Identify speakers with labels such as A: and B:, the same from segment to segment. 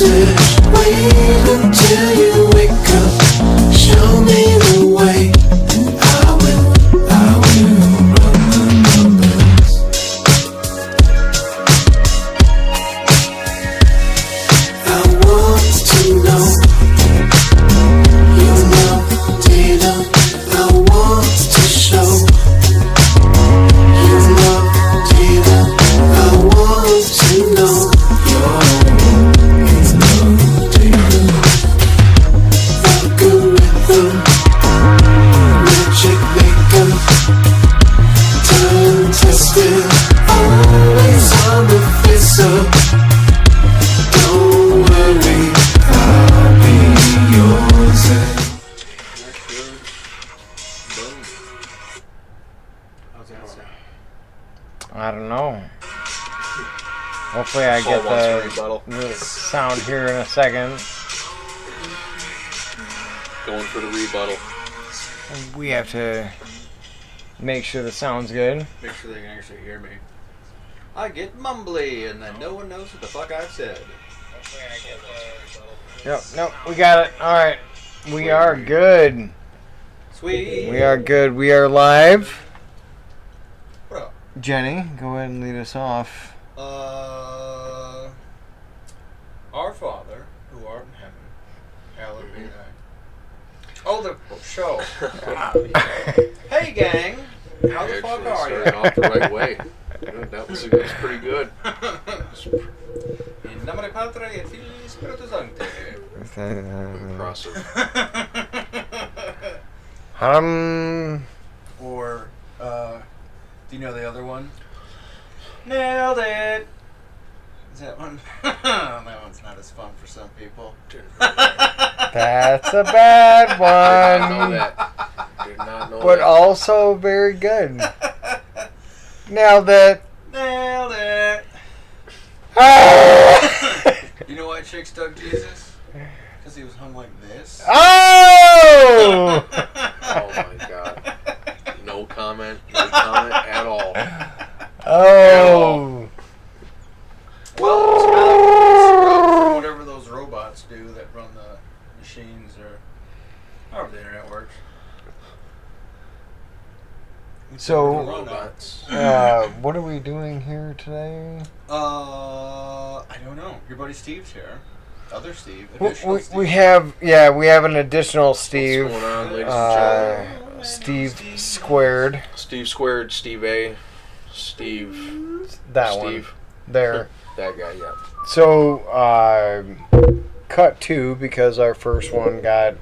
A: Wait until you wake up. Show me the way, and I will run the numbers. I want to know your love data. I want to show your love data. I want to know your love data. Algorithm, magic maker, time tested, always on the face up. Don't worry, I'll be yours.
B: How's that sound?
C: I don't know. Hopefully I get the sound here in a second.
D: Going for the rebuttal.
C: We have to make sure the sound's good.
B: Make sure they can actually hear me. I get mumbly, and then no one knows what the fuck I've said.
C: Yep, nope, we got it. Alright. We are good.
B: Sweet.
C: We are good. We are live.
B: Bro.
C: Jenny, go ahead and lead us off.
B: Our Father, who art in heaven, hallowed be thy. Oh, the show. Hey, gang. How the fuck are you?
D: Started off the right way. That was pretty good.
B: In nomine Patri et Filii Spiritus Sancti.
D: Impressive.
B: Or, do you know the other one? Nailed it. Is that one? That one's not as fun for some people.
C: That's a bad
D: I know
C: one.
D: that. Did not know
C: But
D: that.
C: also very good. Nailed it.
B: Nailed it. You know why chicks dug Jesus? Because he was hung like this.
C: Oh!
D: Oh my god. No comment. No comment at all.
C: Oh.
B: Well, it's kind of like whatever those robots do that run the machines or however the internet works.
C: So,
D: Robots.
C: what are we doing here today?
B: I don't know. Your buddy Steve's here. Other Steve. Additional Steve.
C: We have an additional Steve.
D: What's going on, ladies and gentlemen?
C: Steve squared.
D: Steve squared, Steve A, Steve.
C: That
D: Steve.
C: one. There.
D: That guy, yeah.
C: So, cut two because our first one got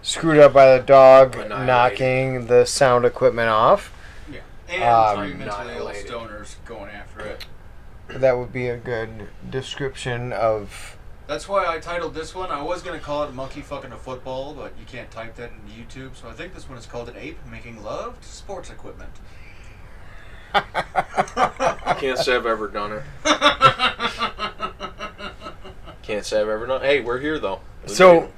C: screwed up by the dog
D: Annihilated.
C: knocking the sound equipment off.
B: Yeah. And three mentally ill
D: annihilated.
B: stoners going after it.
C: That would be a good description of.
B: That's why I titled this one. I was going to call it Monkey Fucking a Football, but you can't type that into YouTube. So I think this one is called An Ape Making Love to Sports Equipment.
D: Can't say I've ever done it. Can't say I've ever done it. Hey, we're here though.
C: So,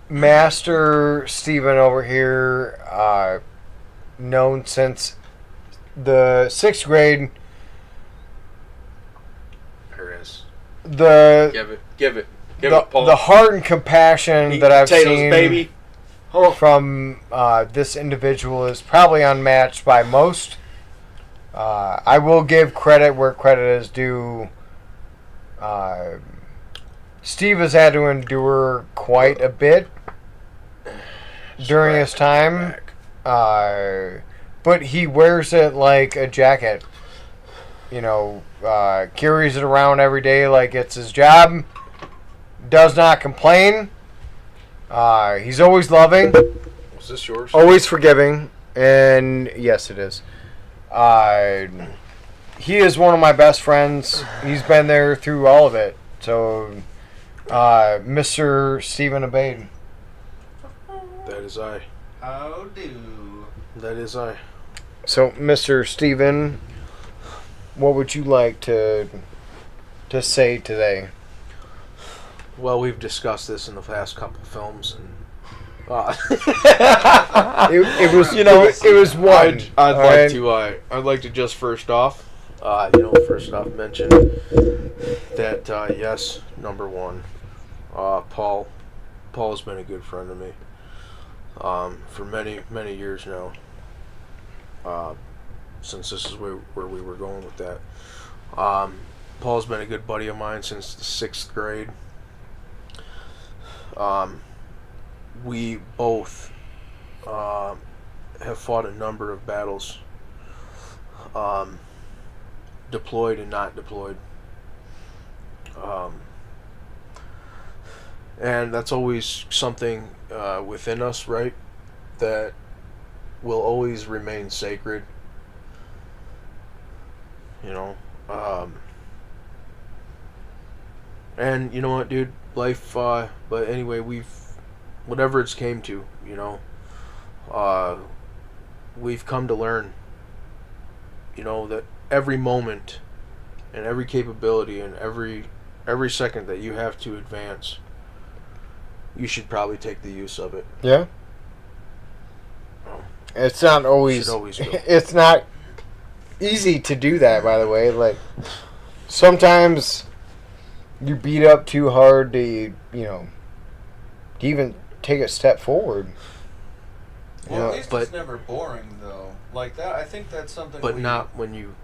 C: Master Steven over here, known since the 6th grade.
D: There it is.
C: The
D: Give it, Paul.
C: the heart and compassion
D: Eat
C: that I've
D: potatoes,
C: seen
D: baby. Oh.
C: from this individual is probably unmatched by most. I will give credit where credit is due. Steve has had to endure quite a bit during his time, but he wears it like a jacket. You know, carries it around every day like it's his job. Does not complain. He's always loving.
D: Was this yours?
C: Always forgiving, and yes, it is. He is one of my best friends. He's been there through all of it. So, Mr. Stephen Abade.
D: That is I.
B: How do?
D: That is I.
C: So, Mr. Stephen, what would you like to say today?
D: Well, we've discussed this in the past couple films, and
C: it was, you know, it was one.
D: I'd like to just first off mention that yes, number one,
E: Paul. Paul's been a good friend to me for many years now. Since this is where we were going with that. Paul's been a good buddy of mine since the 6th grade. We both have fought a number of battles, deployed and not deployed. And that's always something within us, right? That will always remain sacred. You know? And you know what, dude? Life, but anyway, whatever it's came to, you know, we've come to learn, you know, that every moment and every capability and every second that you have to advance, you should probably take the use of it.
C: Yeah. It's not always.
E: Should always go.
C: It's not easy to do that, by the way. Like, sometimes you beat up too hard to, to even take a step forward.
B: Well, at least it's never boring, though. Like that, I think that's something.
E: But not when you're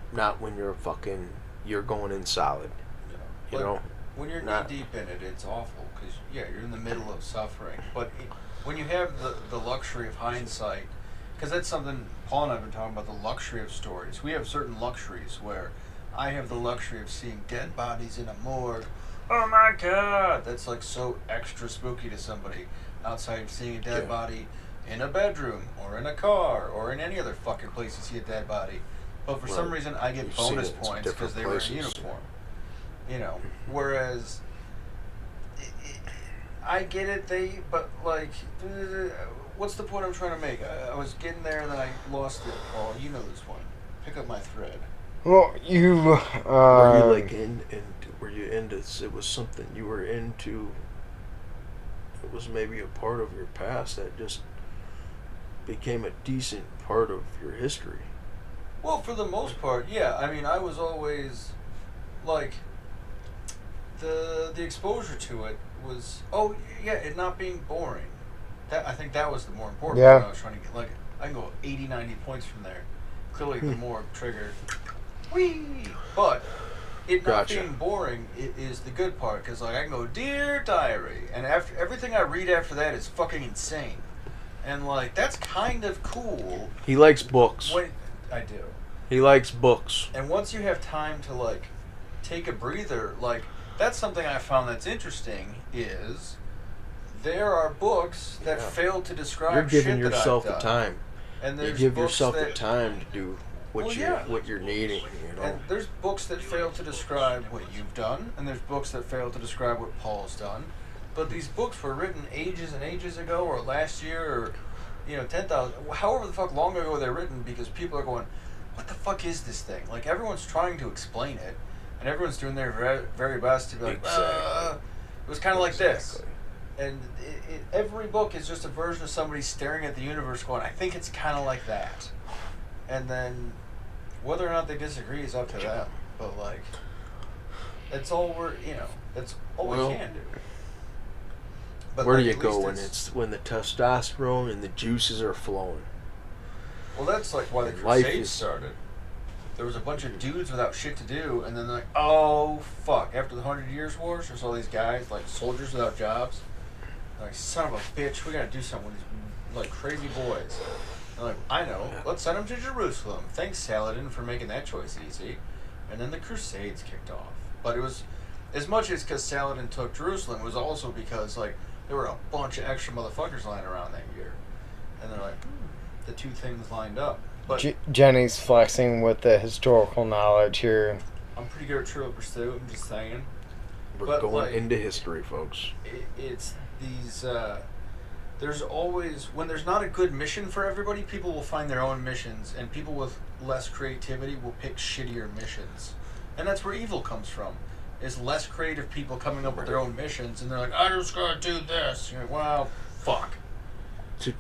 E: you're going in solid. You know.
B: When you're knee deep in it, it's awful because you're in the middle of suffering. But when you have the luxury of hindsight, because that's something Paul and I have been talking about, the luxury of stories. We have certain luxuries where I have the luxury of seeing dead bodies in a morgue. Oh my God, that's like so extra spooky to somebody outside of seeing a dead body in a bedroom or in a car or in any other fucking place you see a dead body. But for some reason, I get bonus points because they were in uniform. You know, whereas I get it, but like, what's the point I'm trying to make? I was getting there and then I lost it. Oh, you know this one. Pick up my thread.
C: Well, you
E: were you like were you into? It was something you were into. It was maybe a part of your past that just became a decent part of your history.
B: Well, for the most part, yeah. I mean, I was always like the exposure to it was it not being boring. That I think that was the more important thing I was trying to get. Like, I can go 80, 90 points from there. Clearly, the more triggered. Whee! But it not being boring is the good part, because like I can go Dear Diary, and after everything I read after that is fucking insane, and like that's kind of cool.
E: He likes books.
B: I do.
E: He likes books.
B: And once you have time to like take a breather, like that's something I found that's interesting is there are books that fail to describe.
E: You're giving
B: shit
E: yourself
B: that
E: the
B: I've
E: time.
B: done. And
E: you give yourself the time to do what you're needing. You know.
B: And there's books that fail to describe what you've done, and there's books that fail to describe what Paul's done. But these books were written ages and ages ago, or last year, or 10,000, however the fuck long ago they're written, because people are going, what the fuck is this thing? Like, everyone's trying to explain it, and everyone's doing their very, very best to be like, it was kind of like this. And every book is just a version of somebody staring at the universe going, I think it's kind of like that. And then whether or not they disagree is up to them. But, like, that's all that's all we can do. But
E: where do you go when the testosterone and the juices are flowing?
B: Well, that's like why the Crusades started. There was a bunch of dudes without shit to do, and then they're like, oh, fuck. After the 100 Years' Wars, there's all these guys, like soldiers without jobs. They're like, son of a bitch, we gotta do something with these, like, crazy boys. They're like, I know, let's send them to Jerusalem. Thanks, Saladin, for making that choice easy. And then the Crusades kicked off. But it was, as much as because Saladin took Jerusalem, it was also because, like, there were a bunch of extra motherfuckers lying around that year. And they're like, the two things lined up. But
C: Jenny's flexing with the historical knowledge here.
B: I'm pretty good at Trivial Pursuit, I'm just saying.
E: We're going into history, folks.
B: It's these, there's always, when there's not a good mission for everybody, people will find their own missions, and people with less creativity will pick shittier missions. And that's where evil comes from, is less creative people coming up with their own missions, and they're like, I just gotta do this. You're like, well, fuck.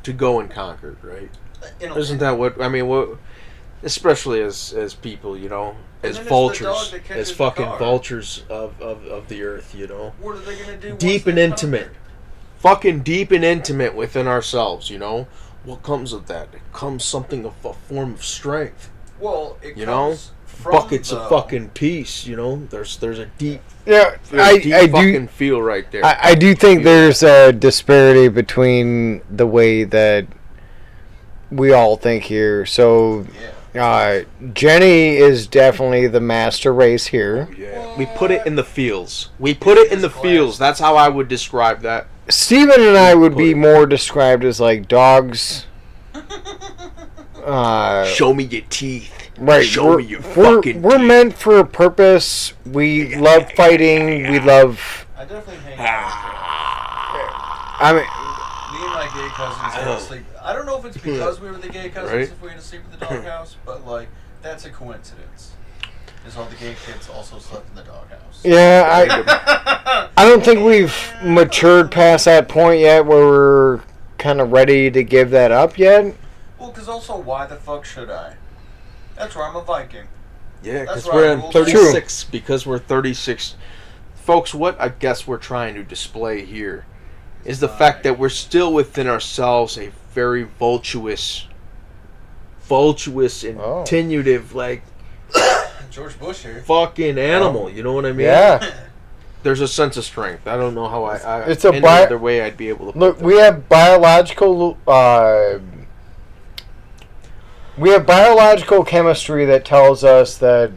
E: To go and conquer, right? Isn't that what, I mean, what, especially as people, you know,
B: And
E: as
B: then it's the dog
E: vultures,
B: that catches
E: as
B: the
E: fucking
B: car.
E: vultures of the earth, you know.
B: What are they gonna do?
E: Deep
B: once
E: and
B: they
E: intimate.
B: conquer?
E: Fucking deep and intimate within ourselves, you know. What comes of that? It comes something of a form of strength,
B: Well, it
E: you know.
B: comes from
E: Buckets
B: the,
E: of fucking peace, you know. There's a deep,
C: Yeah,
E: deep
C: I
E: fucking
C: do.
E: feel right there.
C: I do think there's a disparity between the way that we all think here. So, Jenny is definitely the master race here.
E: Yeah, we put it in the fields. We put it in the fields. That's how I would describe that.
C: Steven and I would be more described as like dogs.
E: Show me your teeth.
C: Right,
E: Show me your
C: we're
E: fucking
C: we're
E: teeth.
C: meant for a purpose. We love fighting. We love.
B: I definitely hang out.
C: I mean,
B: Me and my gay cousins had to sleep. I don't know if it's because we were the gay cousins
E: Right.
B: if we had to sleep in the doghouse, but like that's a coincidence. Is all the gay kids also slept in the doghouse?
C: yeah, I don't think we've matured past that point yet where we're kind of ready to give that up yet.
B: Well, because also, why the fuck should I? That's where I'm a Viking.
E: Yeah,
B: That's
E: because
B: right,
E: we're in
B: rules.
E: 36. Because we're 36. Folks, what I guess we're trying to display here is the fact that we're still within ourselves a very voluptuous, intuitive, like,
B: George Bush here.
E: fucking animal. You know what I mean?
C: Yeah.
E: There's a sense of strength. I don't know how
C: It's a
E: any
C: bi-
E: other way I'd be able to put
C: Look,
E: that.
C: we have biological. We have biological chemistry that tells us that,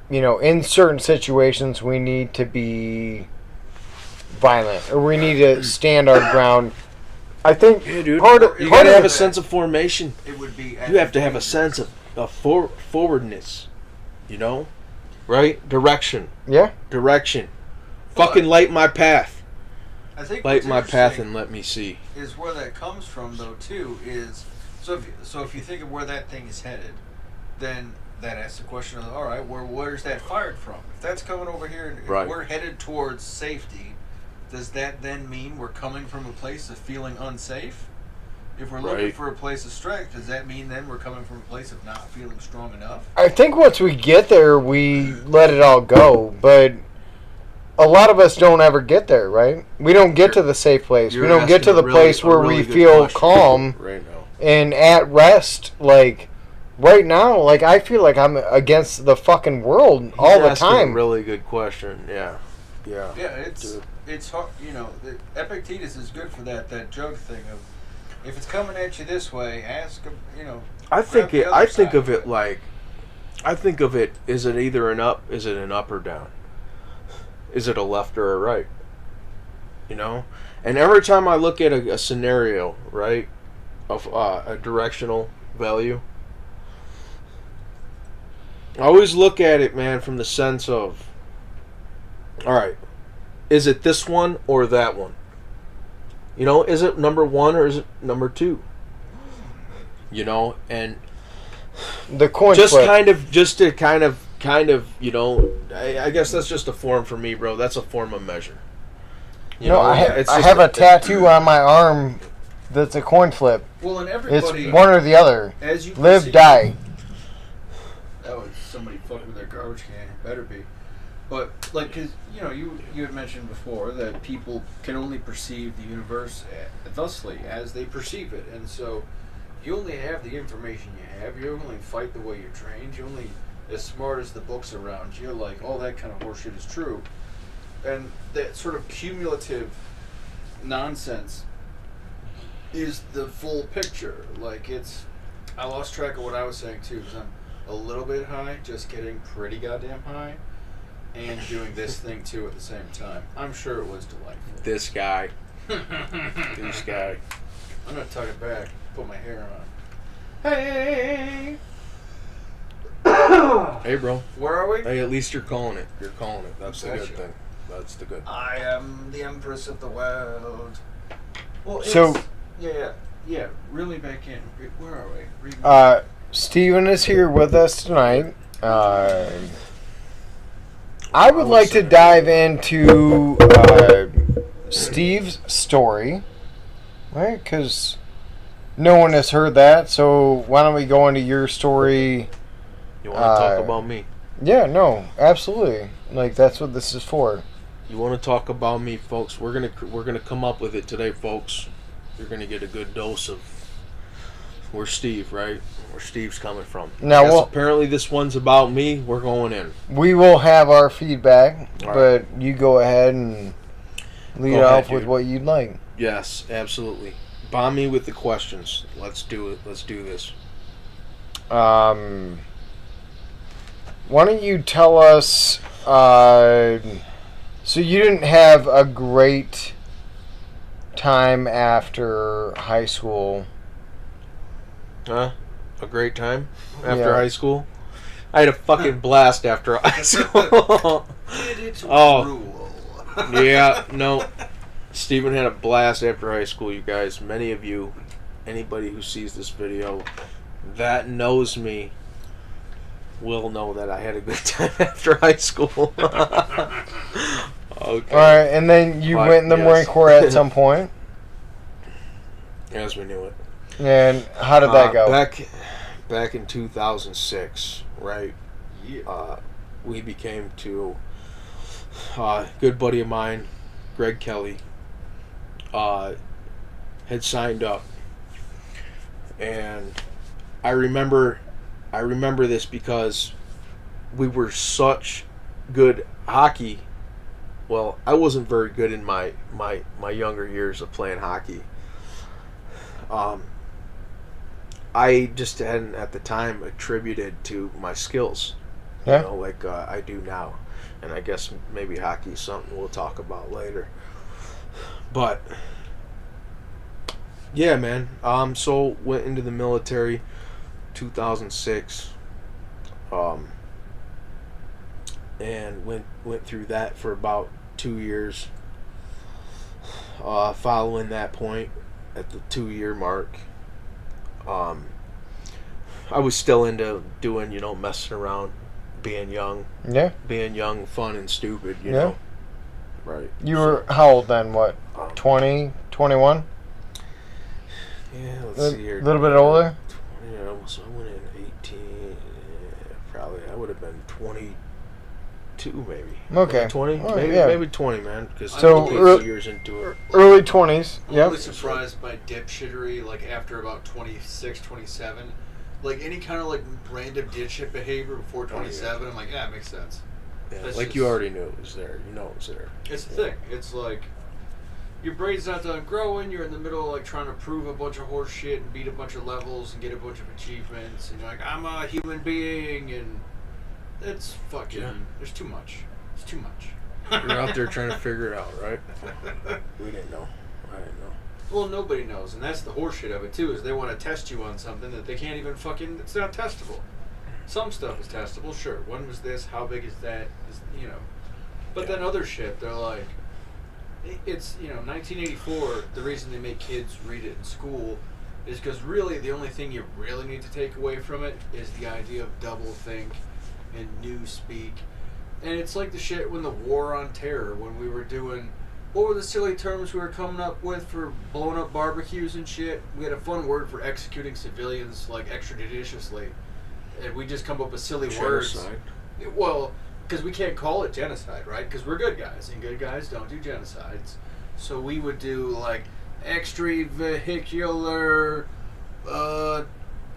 C: you know, in certain situations we need to be violent or we need to stand our ground. I think
E: Yeah, dude.
C: part of
E: You
C: part
E: gotta
C: of
E: have a
C: it-
E: sense of formation.
B: It would be.
E: You have to have a sense of forwardness. You know? Right? Direction.
C: yeah.
E: Fucking light my path.
B: I think
E: Light
B: what's
E: my path
B: interesting
E: and let me see.
B: is where that comes from, though. Too is if you think of where that thing is headed, then that asks the question of all right, where's that fired from? If that's coming over here and if
E: Right.
B: we're headed towards safety, does that then mean we're coming from a place of feeling unsafe? If we're looking
E: Right.
B: for a place of strength, does that mean then we're coming from a place of not feeling strong enough?
C: I think once we get there, we let it all go. But a lot of us don't ever get there, right? We don't get to the safe place. We
E: You're
C: don't get to
E: asking
C: the
E: a
C: place where
E: really
C: we
E: good
C: feel
E: question
C: calm
E: right now.
C: and at rest. Like right now, like I feel like I'm against the fucking world all
E: He's
C: the
E: asking
C: time.
E: A really good question. Yeah. Yeah.
B: Yeah, it's
E: Dude.
B: it's hard. You know, Epictetus is good for that joke thing of if it's coming at you this way, ask him. You know,
E: I think
B: grab
E: it.
B: the
E: I
B: other
E: think
B: side
E: of it like. I think of it. Is it either an up? Is it an up or down? Is it a left or a right? You know, and every time I look at a scenario, right, of a directional value, I always look at it, man, from the sense of, all right, is it this one or that one? You know, is it number one or is it number two? You know, and
C: The coin
E: just
C: flip.
E: kind of, you know, I guess that's just a form for me, bro. That's a form of measure. You
C: No,
E: know,
C: I
E: it's just
C: have a tattoo on my arm that's a coin flip.
B: well, and
C: It's
B: everybody
C: one or the other.
B: as you
C: Live,
B: proceed-
C: die.
B: That was somebody fucking with their garbage can. It better be. But like, cause you know, you had mentioned before that people can only perceive the universe thusly as they perceive it, and so you only have the information you have. You only fight the way you're trained. You only as smart as the books around you. Like all that kind of horseshit is true, and that sort of cumulative nonsense is the full picture. Like it's, I lost track of what I was saying too because I'm a little bit high, just getting pretty goddamn high, and doing this thing too at the same time. I'm sure it was delightful.
E: this guy. This guy.
B: I'm gonna tuck it back, put my hair on. Hey,
E: Hey, bro.
B: where are we?
E: Hey, at least you're calling it. You're calling it. That's the
B: Gotcha.
E: good thing. That's the good.
B: I am the empress of the world. Well, it's,
C: So-
B: yeah. Really back in. Where are we? Read
C: Steven is here with us tonight. I would like to dive into Steve's story, right? Because no one has heard that, so why don't we go into your story?
E: You want to talk about me?
C: Yeah, no, absolutely. Like, that's what this is for.
E: You want to talk about me, folks? We're gonna come up with it today, folks. You're gonna get a good dose of where Steve, right? Where Steve's coming from.
C: Now,
E: Yes,
C: well,
E: apparently this one's about me. We're going in.
C: we will have our feedback,
E: All
C: but you go ahead and lead
E: Go
C: off
E: ahead,
C: with
E: dude.
C: what you'd like.
E: Yes, absolutely. Bomb me with the questions. Let's do it. Let's do this.
C: Why don't you tell us, so you didn't have a great time after high school.
E: Huh? A great time after
C: Yeah.
E: high school? I had a fucking blast after high school.
B: It's
E: Oh.
B: rule.
E: Yeah, no. Steven had a blast after high school, you guys. Many of you, anybody who sees this video that knows me will know that I had a good time after high school. Okay.
C: Alright, and then you
E: But,
C: went in the
E: yes.
C: Marine Corps at some point.
E: As we knew it.
C: And how did that go?
E: Back in 2006, right?
B: Yeah.
E: We became to a good buddy of mine, Greg Kelly, had signed up, and I remember this because we were such good hockey. Well, I wasn't very good in my younger years of playing hockey. I just hadn't at the time attributed to my skills,
C: Yeah.
E: you know, like I do now. And I guess maybe hockey is something we'll talk about later. But yeah, man. So went into the military, 2006, and went through that for about 2 years. Following that point, at the 2-year mark, I was still into doing, messing around, being young,
C: Yeah.
E: fun and stupid, you
C: Yeah.
E: know. Right.
C: You were how old then? What, 20, 21?
E: Yeah, let's
C: A
E: see here.
C: little bit older?
E: Yeah, so I went in 18, probably, I would have been 22 maybe.
C: Okay.
E: 20?
C: Oh,
E: maybe,
C: yeah.
E: maybe 20, man, because
C: So,
E: I'm
C: ear-
E: years into it.
C: Early 20s.
B: I'm
C: Yep.
B: really surprised by dipshittery, like after about 26, 27. Like any kind of like random dipshit behavior before 27, I'm like, yeah, it makes sense.
E: Yeah,
B: That's
E: like
B: just-
E: you already knew it was there. You know it was there.
B: It's the thing. It's like your brain's not done growing. You're in the middle of like trying to prove a bunch of horse shit and beat a bunch of levels and get a bunch of achievements. And you're like, I'm a human being, and it's fucking.
E: Yeah.
B: There's too much. It's too much.
E: You're out there trying to figure it out, right? We didn't know. I didn't know.
B: Well, nobody knows, and that's the horseshit of it too. Is they want to test you on something that they can't even fucking. It's not testable. Some stuff is testable, sure. When was this? How big is that? But then other shit, they're like, it's 1984. The reason they make kids read it in school is because really the only thing you really need to take away from it is the idea of double think and new speak, and it's like the shit when the war on terror, when we were doing. What were the silly terms we were coming up with for blowing up barbecues and shit? We had a fun word for executing civilians like extrajudiciously, and we just come up with silly words.
E: Genocide.
B: Well, because we can't call it genocide, right? Because we're good guys, and good guys don't do genocides. So we would do like extravehicular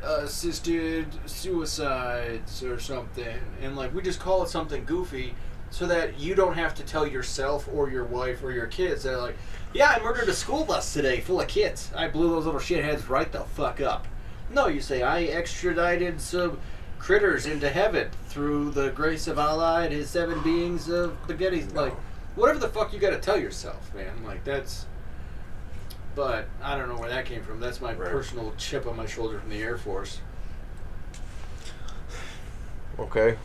B: assisted suicides or something, and like we just call it something goofy. So that you don't have to tell yourself or your wife or your kids that are like, yeah, I murdered a school bus today full of kids. I blew those little shitheads right the fuck up. No, you say, I extradited some critters into heaven through the grace of Allah and his 7 beings of spaghetti.
E: No.
B: Like, whatever the fuck you gotta tell yourself, man. Like, that's... But I don't know where that came from. That's my
E: Right.
B: personal chip on my shoulder from the Air Force.
E: Okay.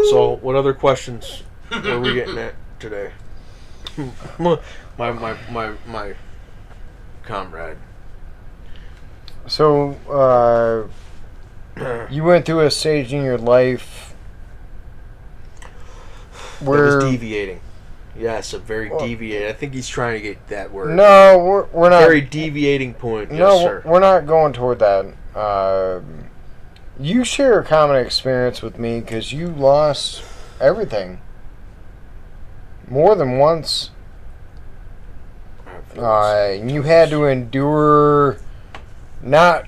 E: So, what other questions are we getting at today? my comrade.
C: So, you went through a stage in your life
E: That
C: where
E: was deviating. Yes, a very deviating. I think he's trying to get that word.
C: No, we're not.
E: Very deviating point.
C: No,
E: Yes, sir.
C: we're not going toward that. You share a common experience with me because you lost everything more than once. You had to endure far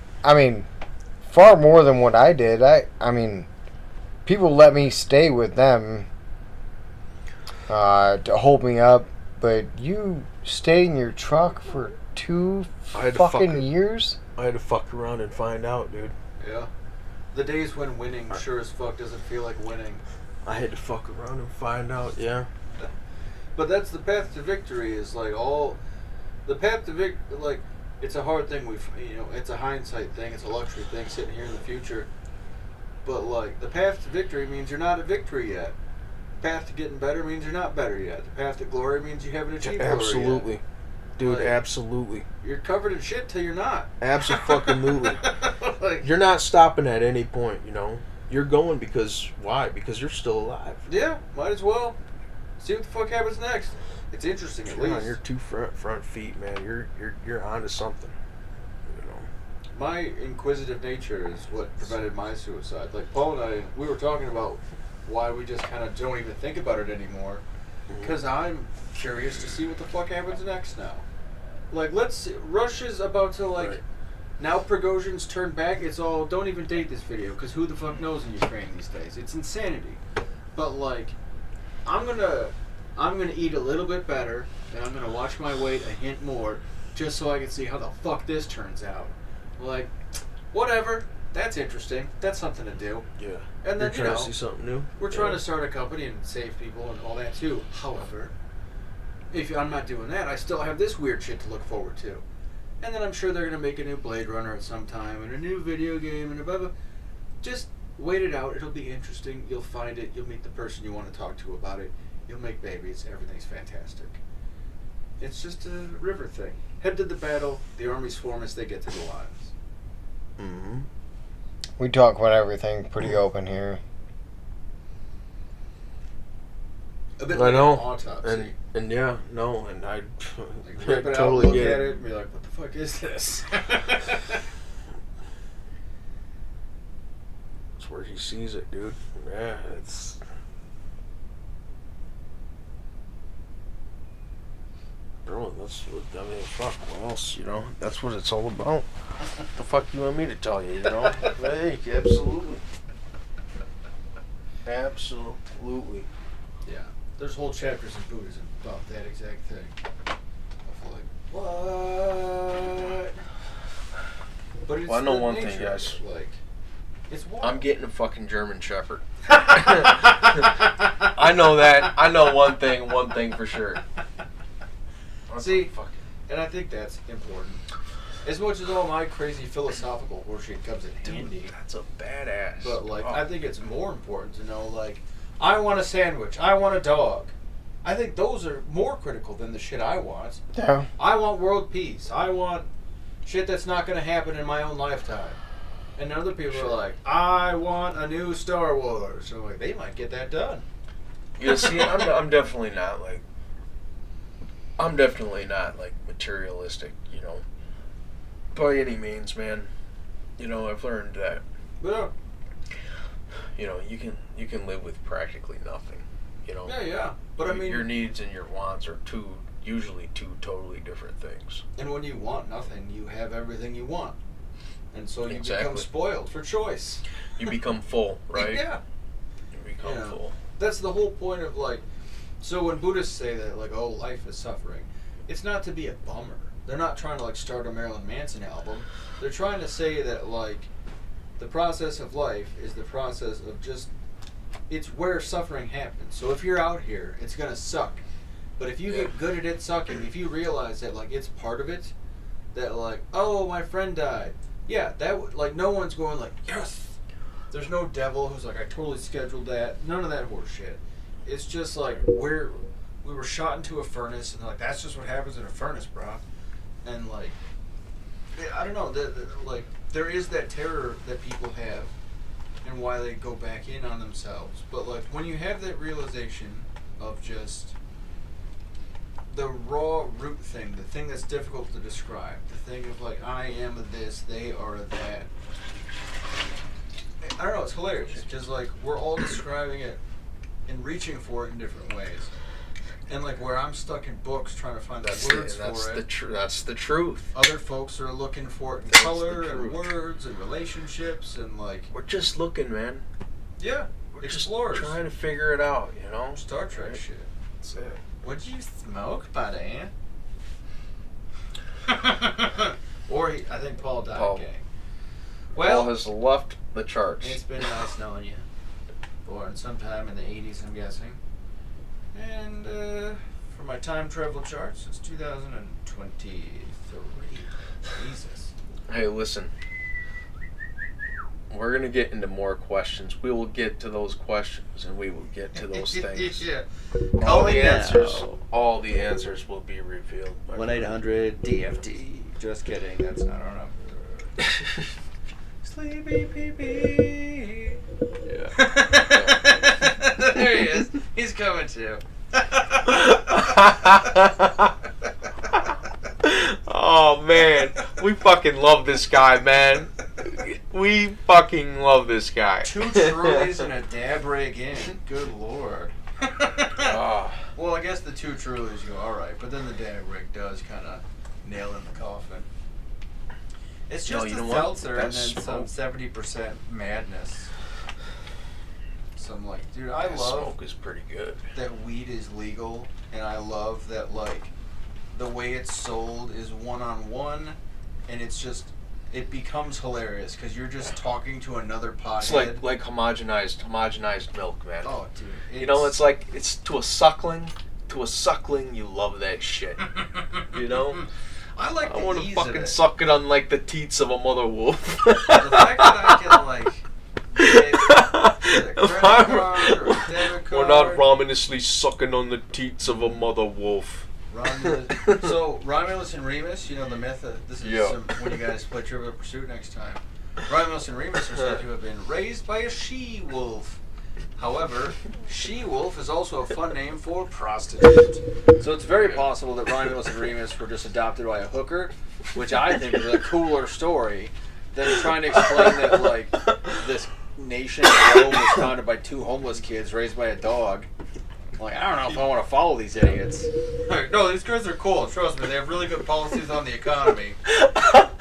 C: more than what I did. I mean, people let me stay with them to hold me up, but you stayed in your truck for 2 fucking years?
E: I had to fuck around and find out, dude.
B: Yeah. The days when winning sure as fuck doesn't feel like winning.
E: I had to fuck around and find out, yeah.
B: But that's the path to victory. Is like all the path to like it's a hard thing. It's a hindsight thing. It's a luxury thing sitting here in the future. But like the path to victory means you're not at victory yet. The path to getting better means you're not better yet. The path to glory means you haven't achieved glory
E: Absolutely.
B: yet.
E: Dude,
B: Like,
E: absolutely.
B: You're covered in shit till you're not.
E: Absolutely.
B: Like,
E: You're not stopping at any point, you know. You're going because why? Because you're still alive.
B: yeah, might as well see what the fuck happens next. It's interesting at
E: You're on
B: least.
E: your two front feet, man. You're onto something. You know.
B: My inquisitive nature is what prevented my suicide. Like Paul and I, we were talking about why we just kind of don't even think about it anymore. Because I'm curious to see what the fuck happens next now. Like, Russia's about to, like,
E: Right.
B: now Prigozhin's turned back. It's all, don't even date this video, because who the fuck knows in Ukraine these days? It's insanity. But, like, I'm gonna eat a little bit better, and I'm gonna watch my weight a hint more, just so I can see how the fuck this turns out. Like, whatever. That's interesting. That's something to do.
E: Yeah.
B: And then,
E: You're trying to see something new.
B: We're trying to start a company and save people and all that too. However, if I'm not doing that, I still have this weird shit to look forward to. And then I'm sure they're going to make a new Blade Runner at some time and a new video game and blah, blah. Just wait it out. It'll be interesting. You'll find it. You'll meet the person you want to talk to about it. You'll make babies. Everything's fantastic. It's just a river thing. Head to the battle. The armies form as they get to the lines.
E: Mm-hmm.
C: We talk about everything pretty open here.
B: A bit
E: I
B: like
E: know.
B: an autopsy.
E: And yeah, no, and I
B: Like, rip it
E: totally
B: out, look
E: get
B: at
E: it.
B: it, and be like, what the fuck is this?
E: That's where he sees it, dude. Yeah, it's. Bro, that's what, I mean, fuck, what else, you know? That's what it's all about. The fuck you want me to tell you, you know? Hey, absolutely. Absolutely.
B: Yeah. There's whole chapters in Buddhism about that exact thing. Of like, what? But it's
E: Well, I know
B: the
E: one thing,
B: nature of
E: guys.
B: it, like, it's one.
E: I'm getting a fucking German Shepherd. I know that. I know one thing for sure.
B: See, and I think that's important. As much as all my crazy philosophical horseshit comes in handy,
E: That's a badass.
B: but like,
E: Oh.
B: I think it's more important to know, like, I want a sandwich, I want a dog. I think those are more critical than the shit I want.
C: Yeah.
B: I want world peace. I want shit that's not going to happen in my own lifetime. And other people are like, I want a new Star Wars. So like, they might get that done.
E: Yeah, see, I'm definitely not like. I'm definitely not like materialistic, you know. By any means, man. You know, I've learned that.
B: Yeah,
E: You know, you can live with practically nothing. You know.
B: yeah. But I mean,
E: your needs and your wants are usually two totally different things.
B: and when you want nothing, you have everything you want. And so you become
E: Exactly.
B: spoiled for choice.
E: You become full, right?
B: Yeah.
E: You become
B: Yeah.
E: full.
B: That's the whole point of like, so when Buddhists say that, like, oh, life is suffering, it's not to be a bummer. They're not trying to like start a Marilyn Manson album. They're trying to say that like, the process of life is the process of just, it's where suffering happens. So if you're out here, it's gonna suck. But if you get good at it sucking, if you realize that like it's part of it, that like, oh, my friend died. Yeah, like no one's going like, yes. There's no devil who's like, I totally scheduled that. None of that horse shit. It's just like we were shot into a furnace, and like that's just what happens in a furnace, bro. And like, I don't know, like there is that terror that people have, and why they go back in on themselves. But like when you have that realization of just, the raw root thing, the thing that's difficult to describe, the thing of like, I am a this, they are a that. I don't know, it's hilarious. Just like, we're all describing it and reaching for it in different ways. And like, where I'm stuck in books trying to find the words for it.
D: That's the truth.
B: Other folks are looking for it in
D: That's
B: color
D: the
B: and
D: truth.
B: words and relationships and like,
D: We're just looking, man.
B: yeah,
D: We're
B: explorers.
D: just trying to figure it out, you know?
B: Star Trek
D: Right.
B: shit.
D: That's it.
B: What'd you smoke, buddy? Or I think Paul died
D: Paul.
B: gay.
D: Well,
B: Well,
D: has left the charts.
B: it's been nice knowing you. Born sometime in the 80s, I'm guessing. And for my time travel charts, it's 2023. Jesus.
D: Hey, listen. We're gonna get into more questions. We will get to those questions, and we will get to those things.
B: Yeah.
D: All
B: Call
D: the
B: me
D: answers.
B: now.
D: All the answers will be revealed. my friend.
B: 1-800-DFT. Just kidding. That's not our number. Sleepy pee.
D: Yeah.
B: There he is. He's coming too.
D: Oh man, we fucking love this guy, man. We fucking love this guy.
B: 2 Trulies and a dab rig in. Good lord.
D: Ah.
B: Well, I guess the 2 Trulies go alright, but then the dab rig does kind of nail in the coffin. It's
D: No,
B: just
D: you
B: a
D: know what?
B: seltzer and
D: That's
B: then some
D: smoke.
B: 70% madness. So I'm like, dude, I
D: That
B: love
D: smoke is pretty good.
B: that weed is legal, and I love that, like, the way it's sold is one-on-one, and it's just, it becomes hilarious because you're just talking to another
D: It's
B: pothead.
D: like homogenized milk, man.
B: Oh, dude.
D: You know, it's like, it's to a suckling, you love that shit. You know?
B: I like
D: I
B: the
D: want to
B: ease
D: fucking
B: of it.
D: suck it on like the teats of a mother wolf.
B: The fact that I can, like, get a credit card or a debit card.
D: We're not ominously sucking on the teats of a mother wolf.
B: So, Romulus and Remus, you know the myth of, this is
D: Yeah.
B: when you guys play Trivial Pursuit next time. Romulus and Remus are said to have been raised by a she-wolf. However, she-wolf is also a fun name for prostitute. So it's very possible that Romulus and Remus were just adopted by a hooker, which I think is a cooler story than trying to explain that, like, this nation of Rome was founded by 2 homeless kids raised by a dog. Like, I don't know if I want to follow these idiots. No, these guys are cool. Trust me, they have really good policies on the economy.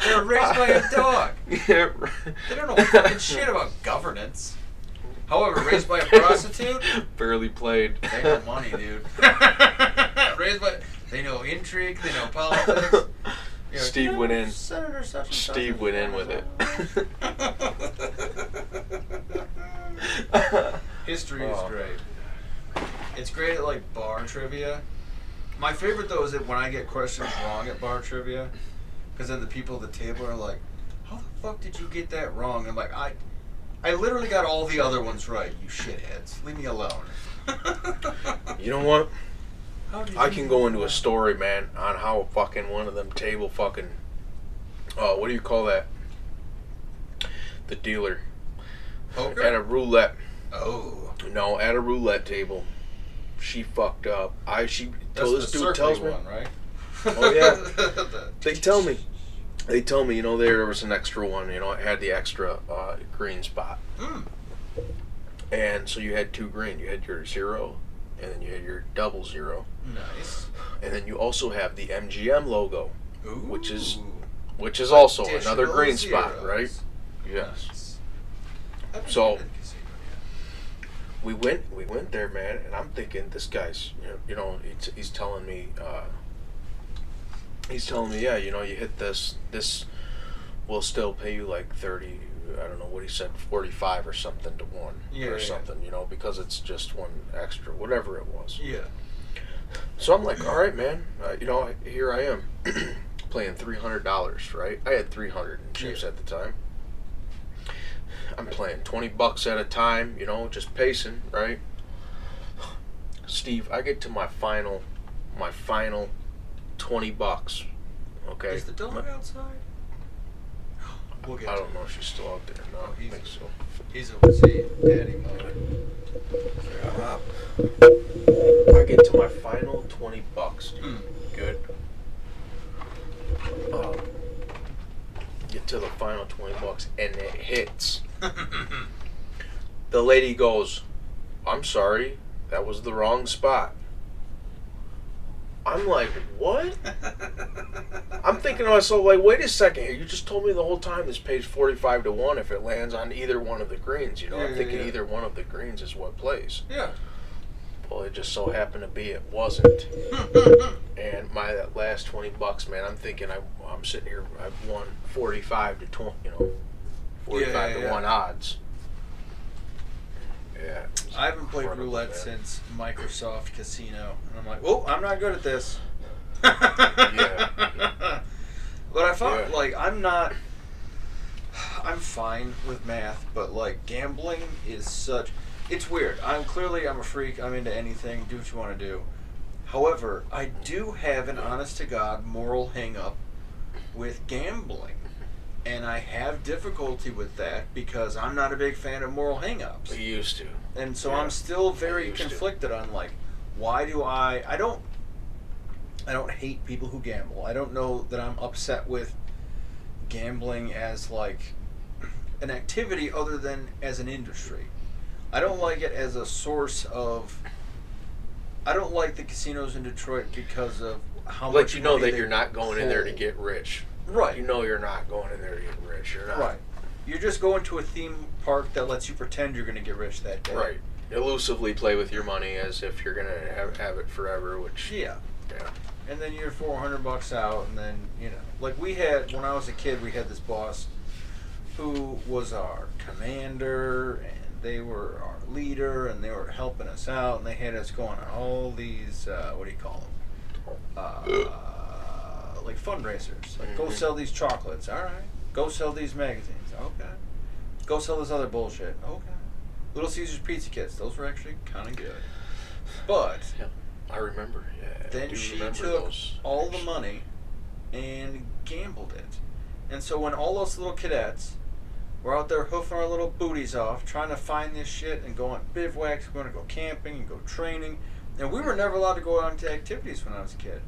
B: They're raised by a dog.
D: Yeah, right.
B: They don't know fucking shit about governance. However, raised by a prostitute,
D: Barely played.
B: they know money, dude. Raised by, they know intrigue, they know politics. You know,
D: Steve went in.
B: Senator such and such
D: Steve
B: is
D: went in with it.
B: History is
D: Oh.
B: great. It's great at like bar trivia. My favorite though is that when I get questions wrong at bar trivia, because then the people at the table are like, "How the fuck did you get that wrong?" I'm like, I literally got all the other ones right. You shitheads, leave me alone.
D: You know what?
B: How did
D: I
B: you
D: can
B: do
D: go into a
B: that?
D: story, man, on how fucking one of them table fucking, what do you call that? The dealer.
B: Poker?
D: At a roulette.
B: Oh,
D: No, at a roulette table. She fucked up. She
B: that's
D: told
B: the
D: this dude
B: circly
D: tells me.
B: one, right?
D: Oh, yeah. They tell me, you know, there was an extra one, you know, it had the extra green spot.
B: Mm.
D: And so you had 2 green. You had your 0, and then you had your double 0.
B: Nice.
D: And then you also have the MGM logo,
B: Ooh.
D: which is also
B: Additional
D: another green spot,
B: zeros.
D: right? Yes.
B: Nice. I've been
D: So-
B: to the casino,
D: We went there, man, and I'm thinking this guy's, he's telling me, yeah, you know, you hit this will still pay you like 30, I don't know what he said, 45 or something to 1
B: Yeah,
D: or
B: yeah.
D: something, you know, because it's just 1 extra, whatever it was.
B: Yeah.
D: So I'm like, all right, man, you know, here I am playing $300, right? I had 300 in chips
B: Yeah.
D: at the time. I'm playing $20 at a time, you know, just pacing, right? Steve, I get to my final $20. Okay.
B: Is the dog outside? We'll get
D: I
B: to
D: don't know if she's still out there. No,
B: Oh,
D: I
B: he's-
D: think so.
B: He's a see daddy mode.
D: I get to my final $20, dude.
B: Mm.
D: final $20, and it hits. The lady goes, "I'm sorry, that was the wrong spot." I'm like, what? I'm thinking to myself, like, wait a second here. You just told me the whole time this pays 45 to 1 if it lands on either one of the greens. You know, I'm thinking either one of the greens is what plays.
B: Yeah.
D: Well, it just so happened to be it wasn't. And that last $20, man, I'm thinking I'm sitting here, I've won 45 to 20, 45 to 1 odds. Yeah.
B: I haven't played roulette since Microsoft Casino, and I'm like, oh, I'm not good at this.
D: Yeah.
B: But I found I'm fine with math, but like gambling is such. It's weird. I'm a freak. I'm into anything. Do what you want to do. However, I do have an honest to God moral hang up with gambling. And I have difficulty with that because I'm not a big fan of moral hang-ups.
D: We used to.
B: And so I'm still very conflicted on like, why do I don't hate people who gamble. I don't know that I'm upset with gambling as like an activity other than as an industry. I don't like it as a source of. I don't like the casinos in Detroit because of how much.
D: Like you know that you're not going in there to get rich.
B: Right.
D: You know you're not going in there to get rich. You're not.
B: Right. You're just going to a theme park that lets you pretend you're going to get rich that day.
D: Right. Elusively play with your money as if you're going to have it forever, which.
B: Yeah.
D: Yeah.
B: And then you're $400 out, and then, like we had, when I was a kid, we had this boss who was our commander, and they were our leader, and they were helping us out, and they had us going on all these, what do you call them? Like fundraisers. Like, go sell these chocolates. All right. Go sell these magazines. Okay. Go sell this other bullshit. Okay. Little Caesars pizza kits. Those were actually kind of good. But
D: yeah, I remember. Yeah.
B: then she took all the money and gambled it. And so when all those little cadets were out there hoofing our little booties off, trying to find this shit and go on bivouacs, going to go camping and go training, and we were never allowed to go out into activities when I was a kid.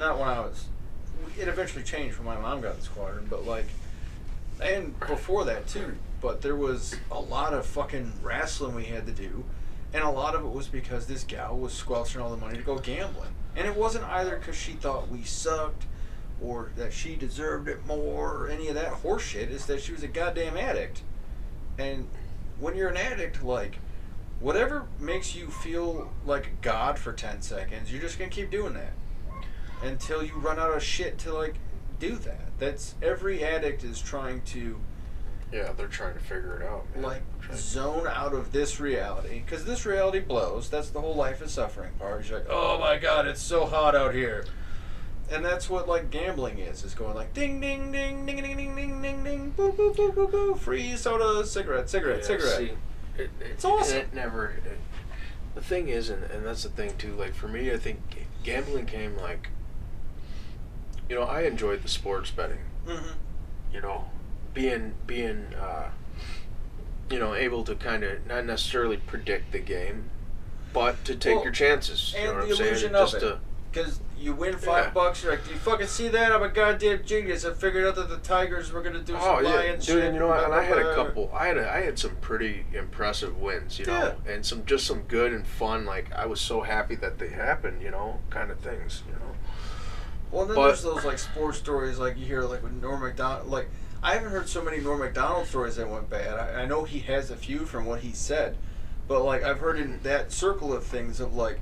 B: Not when I was. It eventually changed when my mom got the squadron, but like, and before that too. But there was a lot of fucking wrestling we had to do, and a lot of it was because this gal was squelching all the money to go gambling. And it wasn't either because she thought we sucked, or that she deserved it more, or any of that horse shit. It's that she was a goddamn addict. And when you're an addict, like, whatever makes you feel like God for 10 seconds, you're just gonna keep doing that until you run out of shit to like do that. That's every addict is trying to.
D: Yeah, they're trying to figure it out. Man.
B: Like zone out of this reality, because this reality blows. That's the whole life is suffering part. You're like, oh my god, it's so hot out here, and that's what like gambling is. It's going like ding ding ding ding ding ding ding ding ding boo boo boo boo boo, free soda, cigarette.
D: See,
B: it's awesome.
D: It never. The thing is, and that's the thing too. Like for me, I think gambling came like. I enjoyed the sports betting. Mm-hmm. Being able to kind of not necessarily predict the game, but to take your chances.
B: And
D: you know what
B: the
D: I'm saying?
B: illusion of it. Because you win $5, you're like, do you fucking see that? I'm a goddamn genius. I figured out that the Tigers were going to do some lion shit.
D: Dude, and I had a couple. I had some pretty impressive wins, and some good and fun. Like I was so happy that they happened, kind of things,
B: Well, then there's those like sports stories like you hear like with Norm Macdonald. Like I haven't heard so many Norm Macdonald stories that went bad. I know he has a few from what he said, but like I've heard in that circle of things of like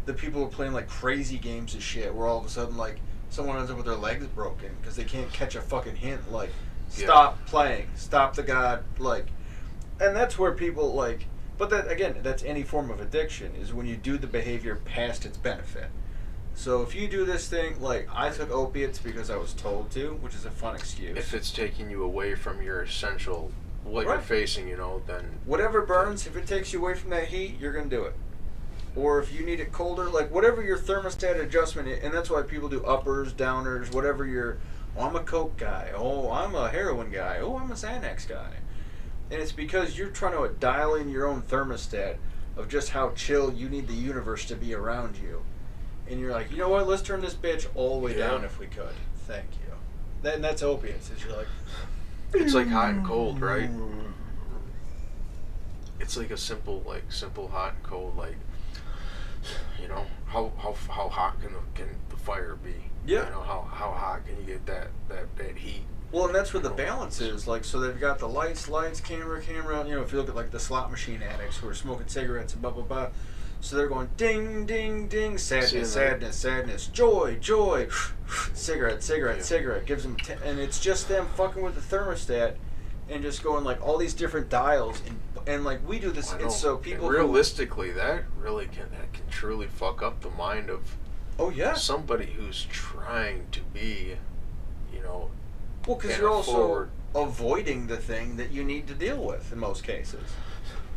B: the people who are playing like crazy games of shit where all of a sudden like someone ends up with their legs broken because they can't catch a fucking hint. Like stop playing, stop the god. Like, and that's where people like. But that again, that's any form of addiction is when you do the behavior past its benefit. So if you do this thing, like I took opiates because I was told to, which is a fun excuse.
D: If it's taking you away from your essential, what you're facing, then...
B: Whatever burns, if it takes you away from that heat, you're going to do it. Or if you need it colder, like whatever your thermostat adjustment is, and that's why people do uppers, downers, whatever your, I'm a Coke guy, I'm a heroin guy, I'm a Xanax guy. And it's because you're trying to dial in your own thermostat of just how chill you need the universe to be around you. And you're like, you know what? Let's turn this bitch all the way down if we could. Thank you. That's opiates. Is you're like,
D: it's like hot and cold, right? It's like a simple hot and cold, like, you know, how hot can the fire be?
B: Yeah.
D: You know, how hot can you get that heat?
B: Well, and that's where the balance is. Like, so they've got the lights, camera. You know, if you look at like the slot machine addicts who are smoking cigarettes and blah blah blah, so they're going ding ding ding, sadness, joy, cigarette gives them, and it's just them fucking with the thermostat, and just going like all these different dials, and like we do this. It's so people
D: and realistically that can truly fuck up the mind of somebody who's trying to be, you know.
B: Well, because you're also avoiding the thing that you need to deal with in most cases.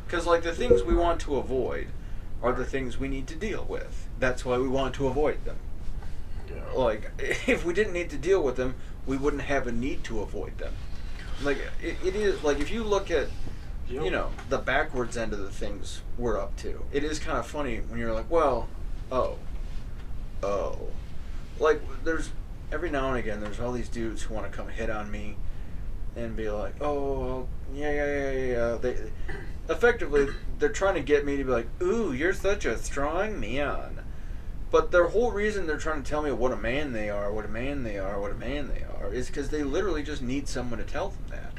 B: Because, like, the things we want to avoid are the things we need to deal with. That's why we want to avoid them. Yeah. Like, if we didn't need to deal with them, we wouldn't have a need to avoid them. Like, it is, like, if you look at, you know, the backwards end of the things we're up to, it is kind of funny when you're like, well, like, there's... Every now and again, there's all these dudes who want to come hit on me and be like, oh, yeah. Effectively, they're trying to get me to be like, ooh, you're such a strong man. But their whole reason they're trying to tell me what a man they are is because they literally just need someone to tell them that.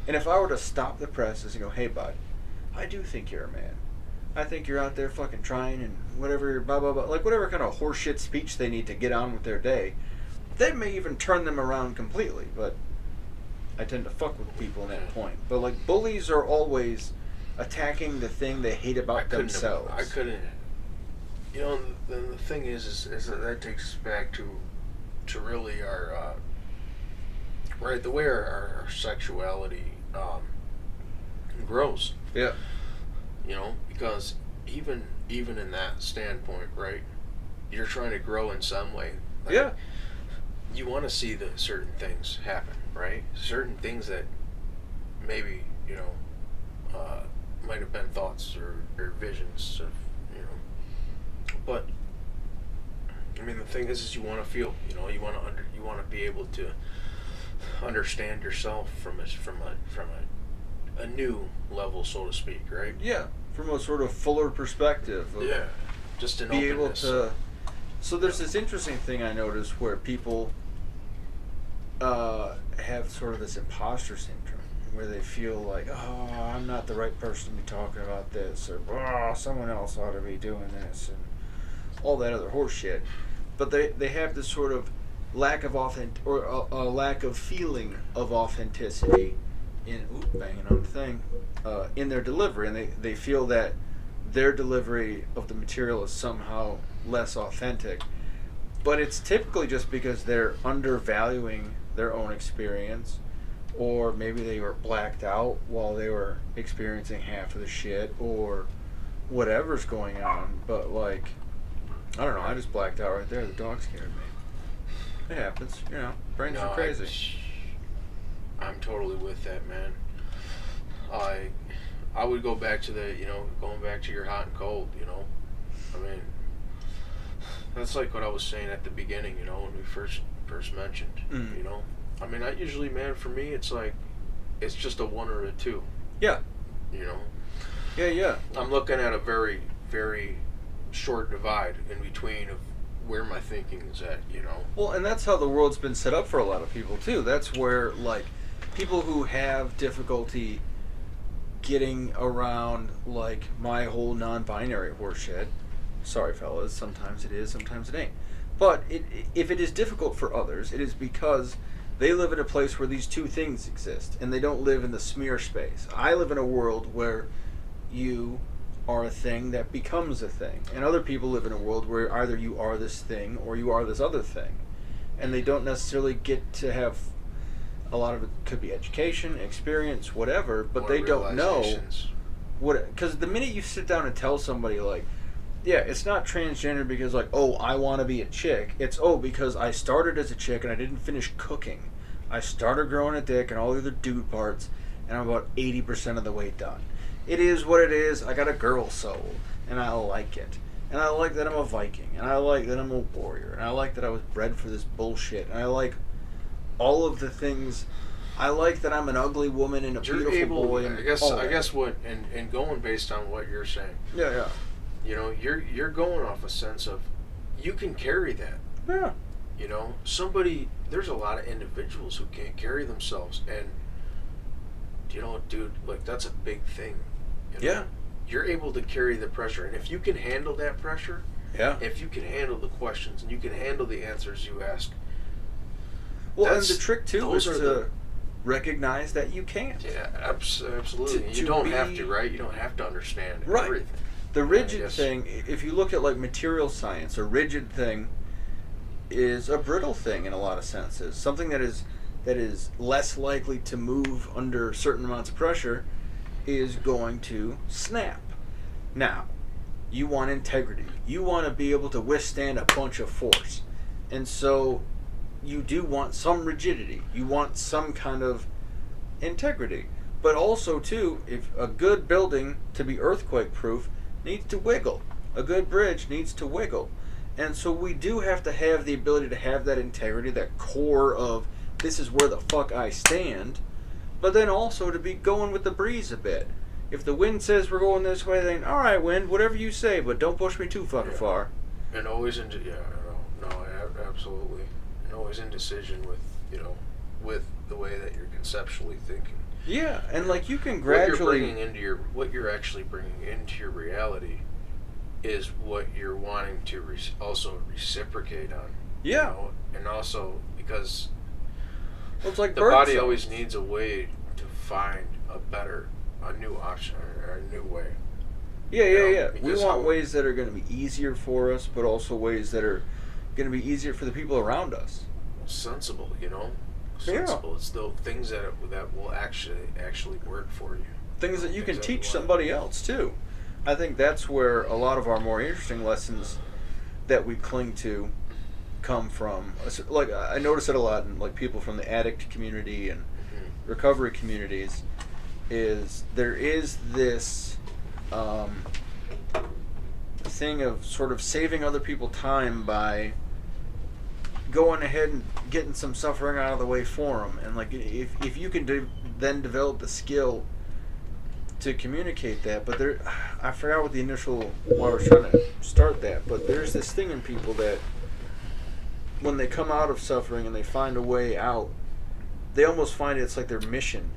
B: And if I were to stop the presses and go, hey, bud, I do think you're a man. I think you're out there fucking trying and whatever, blah, blah, blah. Like, whatever kind of horseshit speech they need to get on with their day. They may even turn them around completely, but I tend to fuck with people in that point. But like bullies are always attacking the thing they hate about themselves.
D: I couldn't. You know, the thing is that takes us back to really our right, the way our sexuality grows.
B: Yeah.
D: You know, because even in that standpoint, right, you're trying to grow in some way. Like,
B: yeah.
D: You want to see the certain things happen, right? Certain things that maybe, you know, might have been thoughts or visions of, you know. But I mean, the thing is you want to feel, you know, you want to be able to understand yourself from a new level, so to speak, right?
B: Yeah, from a sort of fuller perspective.
D: Yeah, just an
B: be
D: openness.
B: Able to. So there's this interesting thing I noticed where people have sort of this imposter syndrome where they feel like, oh, I'm not the right person to be talking about this, or oh, someone else ought to be doing this, and all that other horse shit. But they have this sort of lack of a lack of feeling of authenticity banging on the thing, in their delivery, and they feel that their delivery of the material is somehow less authentic. But it's typically just because they're undervaluing their own experience, or maybe they were blacked out while they were experiencing half of the shit, or whatever's going on. But like, I don't know, I just blacked out right there. The dog scared me. It happens, you know, brains are crazy.
D: I'm totally with that, man. I would go back to going back to your hot and cold, you know. I mean, that's like what I was saying at the beginning, you know, when we first mentioned, you know. I mean, I usually, man, for me, it's like, it's just a 1 or a 2.
B: Yeah.
D: You know?
B: Yeah.
D: I'm looking at a very, very short divide in between of where my thinking is at, you know.
B: Well, and that's how the world's been set up for a lot of people, too. That's where, like, people who have difficulty getting around, like, my whole non-binary horseshit. Sorry, fellas. Sometimes it is, sometimes it ain't. But if it is difficult for others, it is because they live in a place where these two things exist, and they don't live in the smear space. I live in a world where you are a thing that becomes a thing, and other people live in a world where either you are this thing or you are this other thing, and they don't necessarily get to have a lot of it. Could be education, experience, whatever, but they don't know what, because the minute you sit down and tell somebody, like, yeah, it's not transgender because, like, oh, I want to be a chick. It's, oh, because I started as a chick and I didn't finish cooking. I started growing a dick and all the other dude parts, and I'm about 80% of the way done. It is what it is. I got a girl soul, and I like it. And I like that I'm a Viking, and I like that I'm a warrior, and I like that I was bred for this bullshit, and I like all of the things
F: I like that I'm an ugly woman and a
D: You're
F: beautiful
D: able,
F: boy. And
D: I guess
F: all
D: I
F: that.
D: guess what and going based on what you're saying,
F: Yeah.
D: you know, you're going off a sense of you can carry that.
F: Yeah.
D: You know, there's a lot of individuals who can't carry themselves, and you know, dude, like that's a big thing. You know?
F: Yeah.
D: You're able to carry the pressure, and if you can handle that pressure,
F: Yeah.
D: if you can handle the questions and you can handle the answers you ask,
F: Well, and
D: that's-
F: the trick too is
D: those are
F: to
D: the-
F: recognize that you can't.
D: yeah, absolutely.
F: To
D: You don't have
F: be-
D: to, right? You don't have to understand
F: Right.
D: everything.
F: The rigid
D: guess.
F: thing, if you look at like material science, a rigid thing is a brittle thing in a lot of senses. Something that is less likely to move under certain amounts of pressure is going to snap. Now, you want integrity. You want to be able to withstand a bunch of force. And so you do want some rigidity. You want some kind of integrity. But also too, if a good building to be earthquake proof needs to wiggle. A good bridge needs to wiggle. And so we do have to have the ability to have that integrity, that core of this is where the fuck I stand, but then also to be going with the breeze a bit. If the wind says we're going this way, then all right, wind, whatever you say, but don't push me too fucking far.
D: And always absolutely, and always indecision with with the way that you're conceptually thinking.
F: Yeah, and like you can
D: What
F: gradually
D: you're actually bringing into your reality is what you're wanting to also reciprocate on.
F: Yeah.
D: You know? And also because
F: well, it's like
D: the
F: bird
D: body
F: songs.
D: always needs a way to find a new option or a new way.
F: Yeah,
D: You know,
F: yeah. We
D: because
F: want
D: how-
F: ways that are going to be easier for us, but also ways that are going to be easier for the people around us.
D: Sensible, you know.
F: Yeah.
D: Sensible. It's the things that will actually work for you.
F: Things that you can
D: Things that
F: teach
D: you want.
F: somebody else too. I think that's where a lot of our more interesting lessons that we cling to come from. Like I notice it a lot in like people from the addict community and recovery communities. Is there is this thing of sort of saving other people time by going ahead and getting some suffering out of the way for them, and like if you can then develop the skill to communicate that. But there, I forgot what the initial why I was trying to start that, but there's this thing in people that when they come out of suffering and they find a way out, they almost find it's like their mission.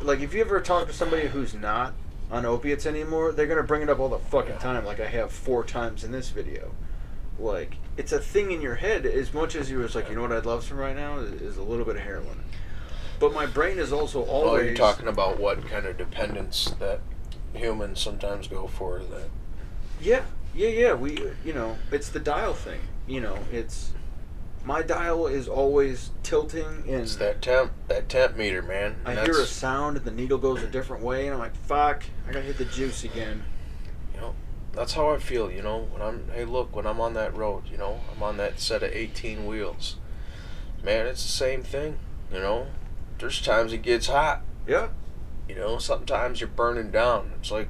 F: Like if you ever talk to somebody who's not on opiates anymore, they're gonna bring it up all the fucking time, like I have 4 times in this video. Like it's a thing in your head as much as you was like, you know what I'd love some right now is a little bit of heroin. But my brain is also always.
D: Oh, you're talking about what kind of dependence that humans sometimes go for. That.
F: Yeah. We, it's the dial thing. It's my dial is always tilting, and
D: It's that temp meter, man.
F: I hear a sound, and the needle goes a different way, and I'm like, "Fuck! I gotta hit the juice again."
D: That's how I feel. When I'm on that road, I'm on that set of 18 wheels. Man, it's the same thing. There's times it gets hot.
F: Yeah.
D: Sometimes you're burning down. It's like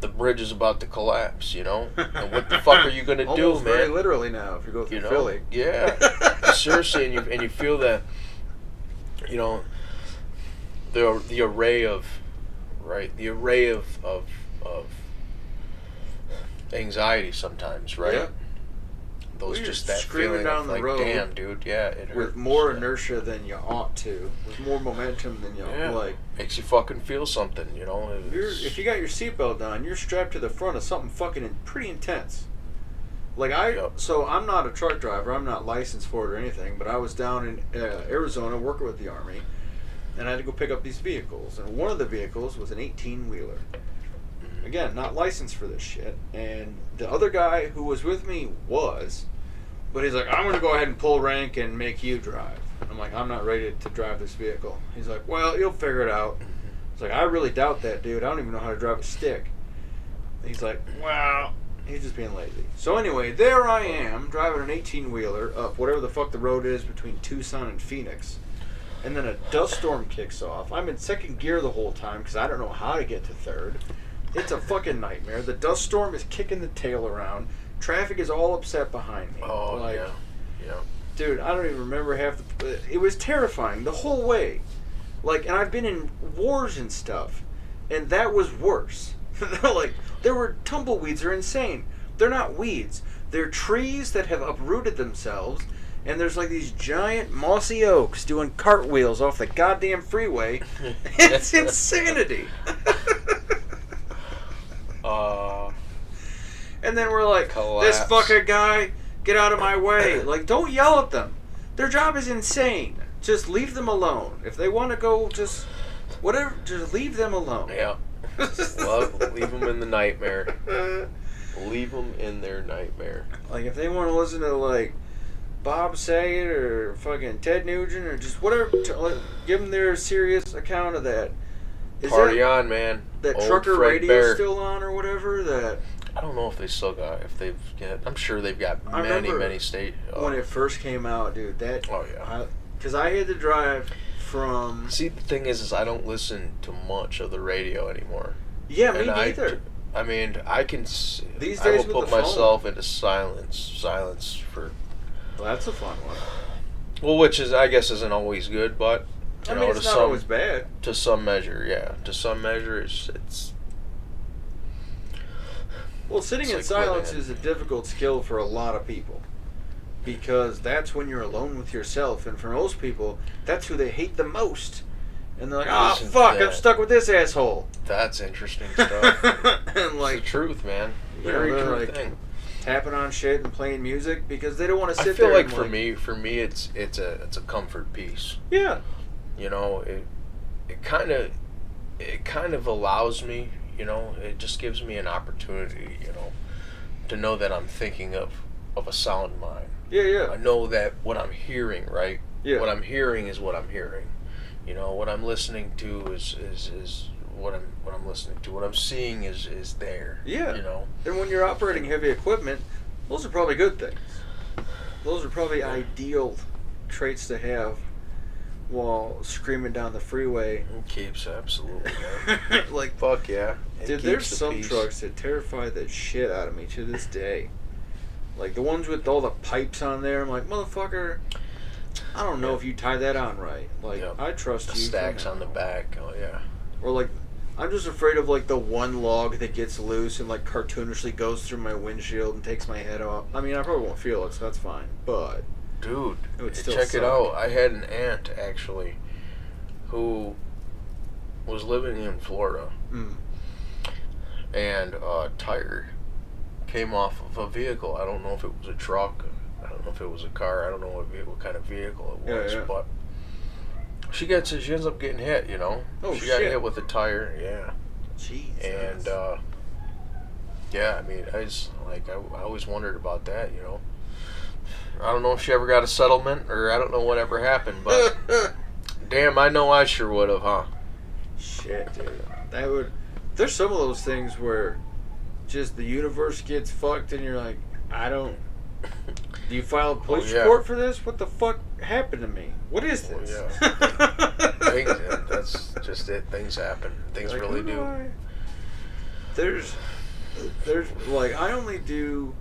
D: the bridge is about to collapse, And what the fuck are you gonna do,
F: Almost very
D: man?
F: literally now, if you go through Philly.
D: Yeah. Seriously, and you feel that, the array of anxiety sometimes, right?
F: Yeah.
D: Those
F: Well,
D: just
F: you're
D: that
F: screaming
D: feeling
F: down
D: of
F: the
D: like,
F: road
D: damn, dude, yeah, it hurts.
F: With more
D: Yeah.
F: inertia than you ought to, with more momentum than you
D: Yeah.
F: like.
D: Makes you fucking feel something,
F: If you got your seatbelt on, you're strapped to the front of something fucking pretty intense. Like so I'm not a truck driver. I'm not licensed for it or anything. But I was down in Arizona working with the Army, and I had to go pick up these vehicles. And one of the vehicles was an 18-wheeler. Again, not licensed for this shit. And the other guy who was with me was, but he's like, I'm going to go ahead and pull rank and make you drive. I'm like, I'm not ready to drive this vehicle. He's like, well, you'll figure it out. It's like, I really doubt that, dude. I don't even know how to drive a stick. He's like, well, he's just being lazy. So anyway, there I am, driving an 18-wheeler up whatever the fuck the road is between Tucson and Phoenix. And then a dust storm kicks off. I'm in second gear the whole time because I don't know how to get to third. It's a fucking nightmare. The dust storm is kicking the tail around. Traffic is all upset behind me.
D: Oh, yeah.
F: Dude, I don't even remember half the. It was terrifying the whole way. Like, and I've been in wars and stuff, and that was worse. Like, there were tumbleweeds are insane. They're not weeds. They're trees that have uprooted themselves, and there's like these giant mossy oaks doing cartwheels off the goddamn freeway. It's insanity. And then we're like,
D: Collapse.
F: this fucking guy, get out of my way. Like, don't yell at them. Their job is insane. Just leave them alone. If they want to go, just whatever, just leave them alone.
D: Yeah. Well, leave them in the nightmare. Leave them in their nightmare.
F: Like, if they want to listen to, like, Bob Saget or fucking Ted Nugent or just whatever, give them their serious account of that. Is
D: Party
F: that,
D: on, man.
F: that
D: Old
F: trucker
D: Fred
F: radio
D: Bear.
F: still on or whatever? That
D: I don't know if they still got, if they've got, I'm sure they've got
F: I remember
D: many state.
F: when it first came out, dude, that.
D: Oh, yeah.
F: Because I had to drive from.
D: See, the thing is I don't listen to much of the radio anymore.
F: Yeah, me
D: And
F: neither.
D: I mean, I can.
F: These
D: I
F: days
D: will
F: with
D: put
F: the phone.
D: myself into silence for.
F: Well, that's a fun one.
D: Well, which is, I guess, isn't always good, but you
F: I
D: know,
F: mean,
D: to
F: it's not
D: some
F: always bad.
D: to some measure, yeah. To some measure, it's.
F: Well, sitting in
D: It's like
F: silence
D: living.
F: is a difficult skill for a lot of people. Because that's when you're alone with yourself. And for most people, that's who they hate the most. And they're like, ah,
D: Isn't
F: fuck, I'm
D: that-
F: stuck with this asshole.
D: That's interesting stuff.
F: And
D: It's
F: like,
D: the truth, man.
F: you know,
D: Very
F: they're
D: true
F: like
D: thing.
F: tapping on shit and playing music because they don't want to
D: I
F: sit
D: feel
F: there
D: like
F: and
D: for me, it's a comfort piece.
F: Yeah.
D: You know, it kind of allows me. You know, it just gives me an opportunity. You know, to know that I'm thinking of a sound mind.
F: Yeah, yeah.
D: I know that what I'm hearing, right?
F: Yeah.
D: What I'm hearing is what I'm hearing. You know, what I'm listening to is what I'm listening to. What I'm seeing is there.
F: Yeah.
D: You know.
F: And when you're operating heavy equipment, those are probably good things. Those are probably ideal traits to have while screaming down the freeway.
D: It keeps absolutely. Man.
F: Like,
D: Fuck yeah. It
F: dude,
D: keeps
F: there's
D: the
F: some
D: peace.
F: trucks that terrify the shit out of me to this day. Like the ones with all the pipes on there. I'm like, motherfucker, I don't know
D: Yeah.
F: if you tie that on right. Like,
D: Yep.
F: I trust
D: The
F: you.
D: stacks on the back. Oh yeah.
F: Or like, I'm just afraid of like the one log that gets loose and like cartoonishly goes through my windshield and takes my head off. I mean, I probably won't feel it, so that's fine. But
D: Dude,
F: it would still
D: check
F: suck.
D: it out. I had an aunt actually who was living in Florida,
F: Mm.
D: and a tire came off of a vehicle. I don't know if it was a truck. I don't know if it was a car. I don't know what kind of vehicle it was.
F: Yeah, yeah.
D: But she ends up getting hit. You know.
F: Oh,
D: she got
F: shit.
D: hit with a tire. Yeah.
F: Jesus.
D: And yeah, I mean, I always wondered about that. You know. I don't know if she ever got a settlement, or I don't know whatever happened, but damn, I know I sure would have, huh?
F: Shit, dude. That would. There's some of those things where just the universe gets fucked, and you're like, I don't. Do you file a police
D: yeah.
F: report for this? What the fuck happened to me? What is
D: Oh,
F: this?
D: That's just it. Things happen. Things
F: Like,
D: really
F: who
D: do.
F: There's like I only do.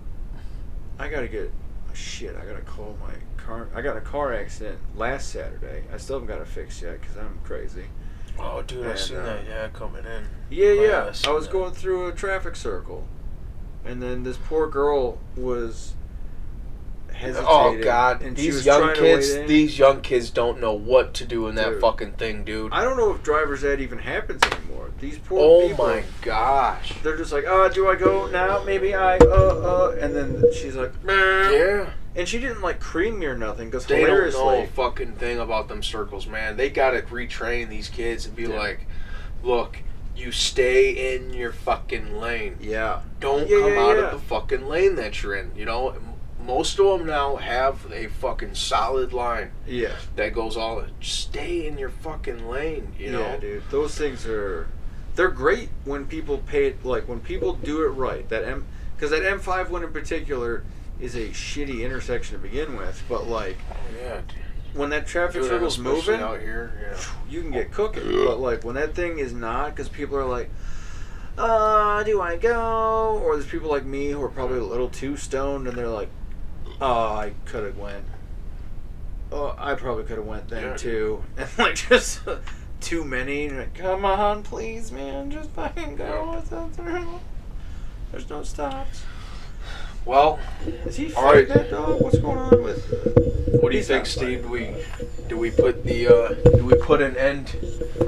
F: I gotta get. Shit, I gotta call my car. I got in a car accident last Saturday. I still haven't got it fixed yet because I'm crazy.
D: Oh, dude, I
F: And,
D: seen that. Yeah, coming in.
F: Yeah,
D: Oh,
F: yeah.
D: I
F: I
D: seen
F: was
D: that.
F: going through a traffic circle, and then this poor girl was hesitating.
D: Oh God,
F: and she
D: these
F: was
D: young
F: trying to
D: kids.
F: wait in.
D: These young kids don't know what to do in that
F: Dude.
D: fucking thing, dude.
F: I don't know if driver's ed even happens anymore. These poor
D: Oh
F: people.
D: my gosh.
F: They're just like, do I go now? Maybe I, and then she's like, meh.
D: Yeah.
F: And she didn't like cream me or nothing, because
D: They don't know a
F: hilariously,
D: fucking thing about them circles, man. They gotta retrain these kids and be
F: Yeah.
D: like, look, you stay in your fucking lane.
F: yeah,
D: Don't
F: Yeah,
D: come
F: yeah,
D: out
F: yeah.
D: of the fucking lane that you're in. You know, most of them now have a fucking solid line
F: yeah,
D: that goes all. Stay in your fucking lane. You know,
F: yeah, dude. Those things they're great when people pay it, like when people do it right. Because that M5 one in particular is a shitty intersection to begin with, but like
D: Oh, yeah, dude.
F: when that traffic
D: Dude,
F: circle's
D: especially
F: moving,
D: out here. Yeah.
F: you can get cooking. But like when that thing is not, because people are like, do I go? Or there's people like me who are probably a little too stoned, and they're like, I could have went. oh, I probably could have went then
D: Yeah.
F: too, and like just too many. And like, come on, please, man, just fucking go. There's no stops.
D: Well,
F: Is he
D: all right.
F: fighting that dog? What's going on with?
D: What do you
F: He's
D: think,
F: not
D: Steve?
F: fighting.
D: Do we put an end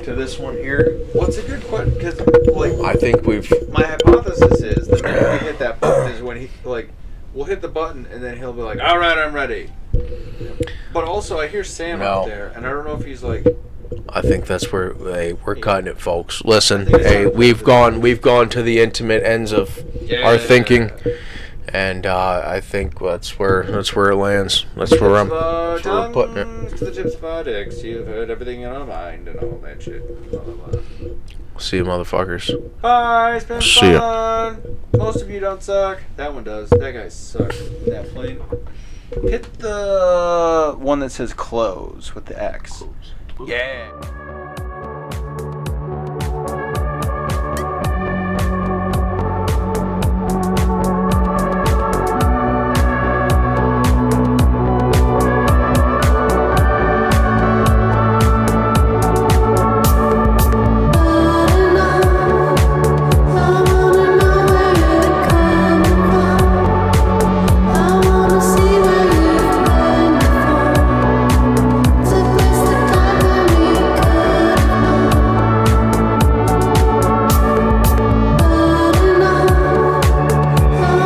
D: to this one here?
F: What's a good question? Because like
D: I think we've.
F: my hypothesis is the minute we hit that button is when he like we'll hit the button and then he'll be like, all right, I'm ready. But also I hear Sam
D: No.
F: out there, and I don't know if he's like.
D: I think that's where we're cutting it, folks. Listen,
F: I think it's
D: hey,
F: not-
D: we've gone to the intimate ends of our thinking, and I think that's where it lands. That's where we're putting it.
F: To the tips of our dicks, you've heard everything in our mind and all that shit. Blah, blah, blah.
D: See you, motherfuckers.
F: Bye, it's been
D: See ya.
F: fun. Most of you don't suck. That one does. That guy sucks. That plane. Hit the one that says close with the X. Yeah.